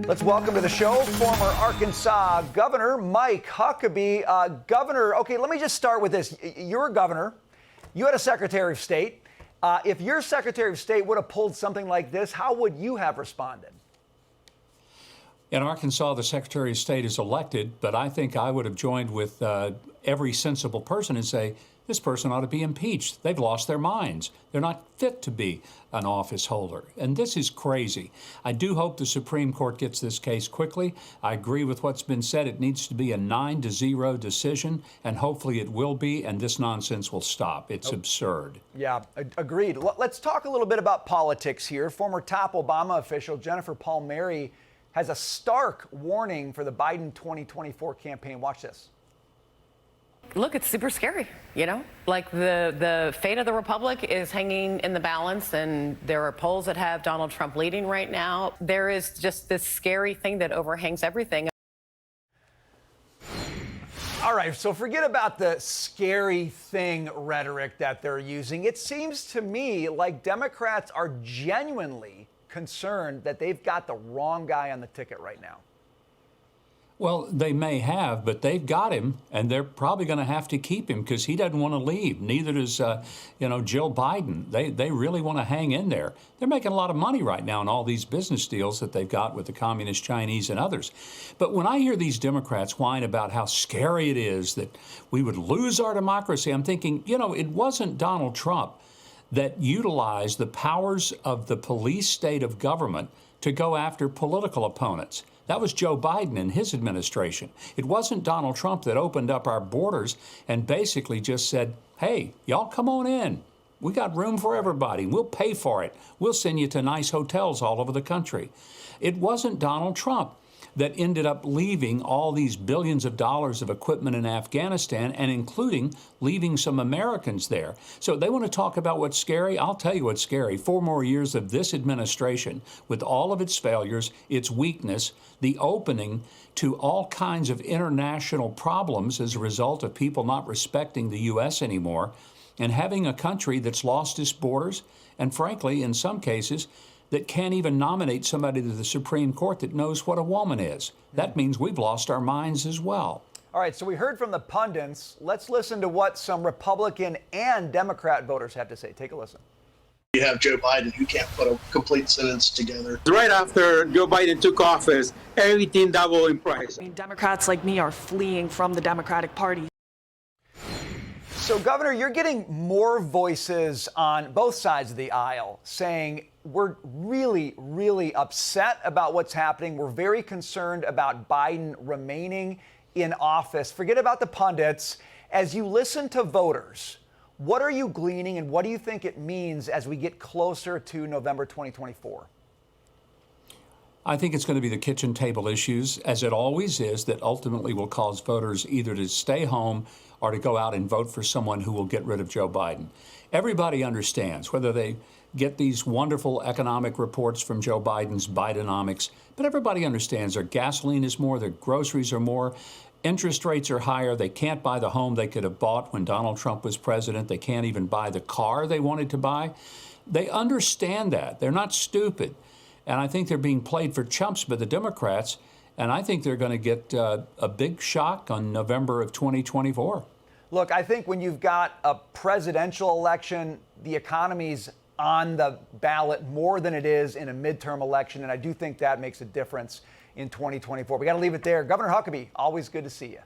Let's welcome to the show former Arkansas Governor Mike Huckabee. Governor, okay, let me just start with this. You're a governor. You had a Secretary of State. If your Secretary of State would have pulled something like this, how would you have responded? In Arkansas, the Secretary of State is elected, but I think I would have joined with every sensible person and say, this person ought to be impeached. They've lost their minds. They're not fit to be an office holder. And this is crazy. I do hope the Supreme Court gets this case quickly. I agree with what's been said. It needs to be a 9-0 decision, and hopefully it will be, and this nonsense will stop. It's absurd. Yeah, agreed. Let's talk a little bit about politics here. Former top Obama official Jennifer Palmieri has a stark warning for the Biden 2024 campaign. Watch this. Look, it's super scary, you know? Like the fate of the republic is hanging in the balance, and there are polls that have Donald Trump leading right now. There is just this scary thing that overhangs everything. All right, so forget about the scary thing rhetoric that they're using. It seems to me like Democrats are genuinely concerned that they've got the wrong guy on the ticket right now. Well, they may have, but they've got him, and they're probably going to have to keep him because he doesn't want to leave. Neither does, Jill Biden. They really want to hang in there. They're making a lot of money right now in all these business deals that they've got with the Communist Chinese and others. But when I hear these Democrats whine about how scary it is that we would lose our democracy, I'm thinking, it wasn't Donald Trump that utilized the powers of the police state of government to go after political opponents. That was Joe Biden and his administration. It wasn't Donald Trump that opened up our borders and basically just said, hey, y'all come on in. We got room for everybody. We'll pay for it. We'll send you to nice hotels all over the country. It wasn't Donald Trump that ended up leaving all these billions of dollars of equipment in Afghanistan, and including leaving some Americans there. So they want to talk about what's scary. I'll tell you what's scary. 4 more years of this administration, with all of its failures, its weakness, the opening to all kinds of international problems as a result of people not respecting the U.S. anymore, and having a country that's lost its borders, and frankly, in some cases, that can't even nominate somebody to the Supreme Court that knows what a woman is. That means we've lost our minds as well. All right, so we heard from the pundits. Let's listen to what some Republican and Democrat voters have to say. Take a listen. You have Joe Biden, who can't put a complete sentence together. Right after Joe Biden took office, everything doubled in price. Democrats like me are fleeing from the Democratic Party. So, Governor, you're getting more voices on both sides of the aisle saying we're really, really upset about what's happening. We're very concerned about Biden remaining in office. Forget about the pundits. As you listen to voters, what are you gleaning and what do you think it means as we get closer to November 2024? I think it's going to be the kitchen table issues, as it always is, that ultimately will cause voters either to stay home or to go out and vote for someone who will get rid of Joe Biden. Everybody understands, whether they get these wonderful economic reports from Joe Biden's Bidenomics, but everybody understands their gasoline is more, their groceries are more, interest rates are higher, they can't buy the home they could have bought when Donald Trump was president, they can't even buy the car they wanted to buy. They understand that. They're not stupid. And I think they're being played for chumps by the Democrats, and I think they're going to get a big shock on November of 2024. Look, I think when you've got a presidential election, the economy's on the ballot more than it is in a midterm election, and I do think that makes a difference in 2024. We got to leave it there. Governor Huckabee, always good to see you.